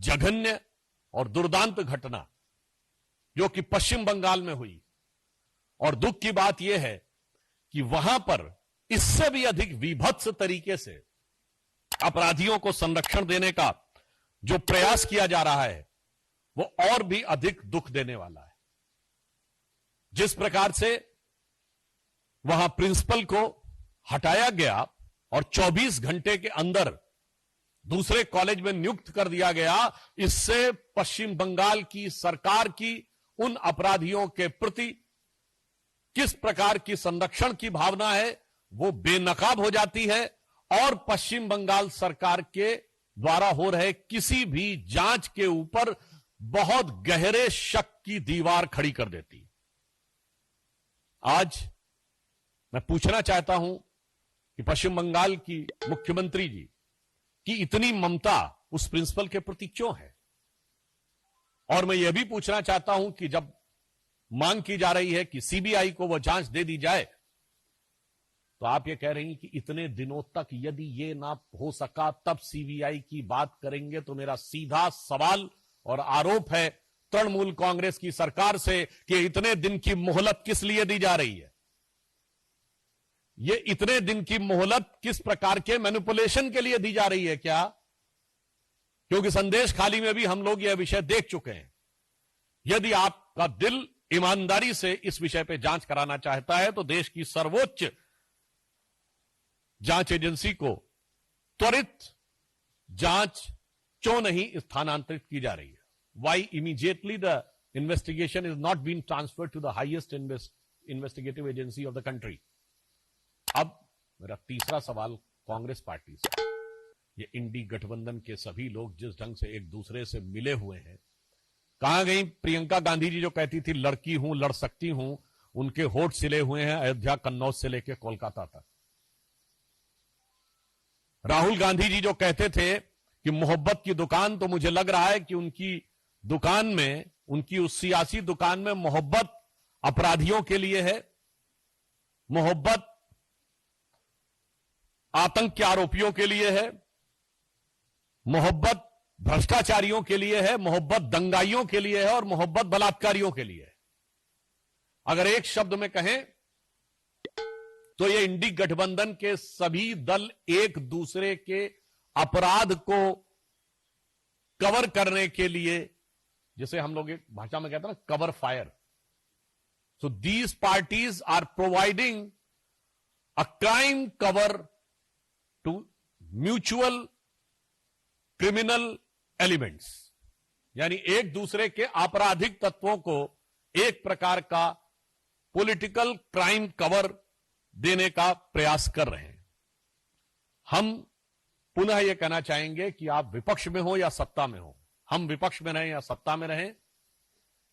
जघन्य और दुर्दांत घटना जो कि पश्चिम बंगाल में हुई, और दुख की बात यह है कि वहां पर इससे भी अधिक विभत्स तरीके से अपराधियों को संरक्षण देने का जो प्रयास किया जा रहा है वो और भी अधिक दुख देने वाला है। जिस प्रकार से वहां प्रिंसिपल को हटाया गया और 24 घंटे के अंदर दूसरे कॉलेज में नियुक्त कर दिया गया, इससे पश्चिम बंगाल की सरकार की उन अपराधियों के प्रति किस प्रकार की संरक्षण की भावना है वो बेनकाब हो जाती है, और पश्चिम बंगाल सरकार के द्वारा हो रहे किसी भी जांच के ऊपर बहुत गहरे शक की दीवार खड़ी कर देती है। आज मैं पूछना चाहता हूं कि पश्चिम बंगाल की मुख्यमंत्री जी की इतनी ममता उस प्रिंसिपल के प्रति क्यों है, और मैं यह भी पूछना चाहता हूं कि जब मांग की जा रही है कि सीबीआई को वह जांच दे दी जाए, तो आप यह कह रही हैं कि इतने दिनों तक यदि यह ना हो सका तब सीबीआई की बात करेंगे। तो मेरा सीधा सवाल और आरोप है तृणमूल कांग्रेस की सरकार से कि इतने दिन की मोहलत किस लिए दी जा रही है? ये इतने दिन की मोहलत किस प्रकार के मैनिपुलेशन के लिए दी जा रही है क्या? क्योंकि संदेश खाली में भी हम लोग यह विषय देख चुके हैं। यदि आपका दिल ईमानदारी से इस विषय पर जांच कराना चाहता है तो देश की सर्वोच्च जांच एजेंसी को त्वरित जांच क्यों नहीं स्थानांतरित की जा रही है? Why immediately the investigation is not been transferred to the highest investigative agency of the country? अब मेरा तीसरा सवाल कांग्रेस पार्टी से, ये इंडी गठबंधन के सभी लोग जिस ढंग से एक दूसरे से मिले हुए हैं, कहां गई प्रियंका गांधी जी जो कहती थी लड़की हूं लड़ सकती हूं? उनके होठ सिले हुए हैं अयोध्या कन्नौज से लेकर कोलकाता तक। राहुल गांधी जी जो कहते थे कि मोहब्बत की दुकान, तो मुझे लग रहा है कि उनकी दुकान में, उनकी उस सियासी दुकान में मोहब्बत अपराधियों के लिए है, मोहब्बत आतंक के आरोपियों के लिए है, मोहब्बत भ्रष्टाचारियों के लिए है, मोहब्बत दंगाइयों के लिए है और मोहब्बत बलात्कारियों के लिए है। अगर एक शब्द में कहें तो ये इंडी गठबंधन के सभी दल एक दूसरे के अपराध को कवर करने के लिए, जिसे हम लोग एक भाषा में कहते हैं ना, cover fire. So these parties are providing a crime cover to mutual criminal elements, यानी एक दूसरे के आपराधिक तत्वों को एक प्रकार का पॉलिटिकल क्राइम कवर देने का प्रयास कर रहे हैं। हम पुनः यह कहना चाहेंगे कि आप विपक्ष में हो या सत्ता में हो, हम विपक्ष में रहें या सत्ता में रहें,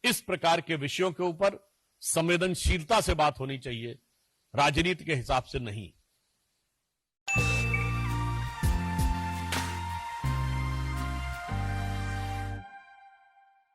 इस प्रकार के विषयों के ऊपर संवेदनशीलता से बात होनी चाहिए, राजनीति के हिसाब से नहीं।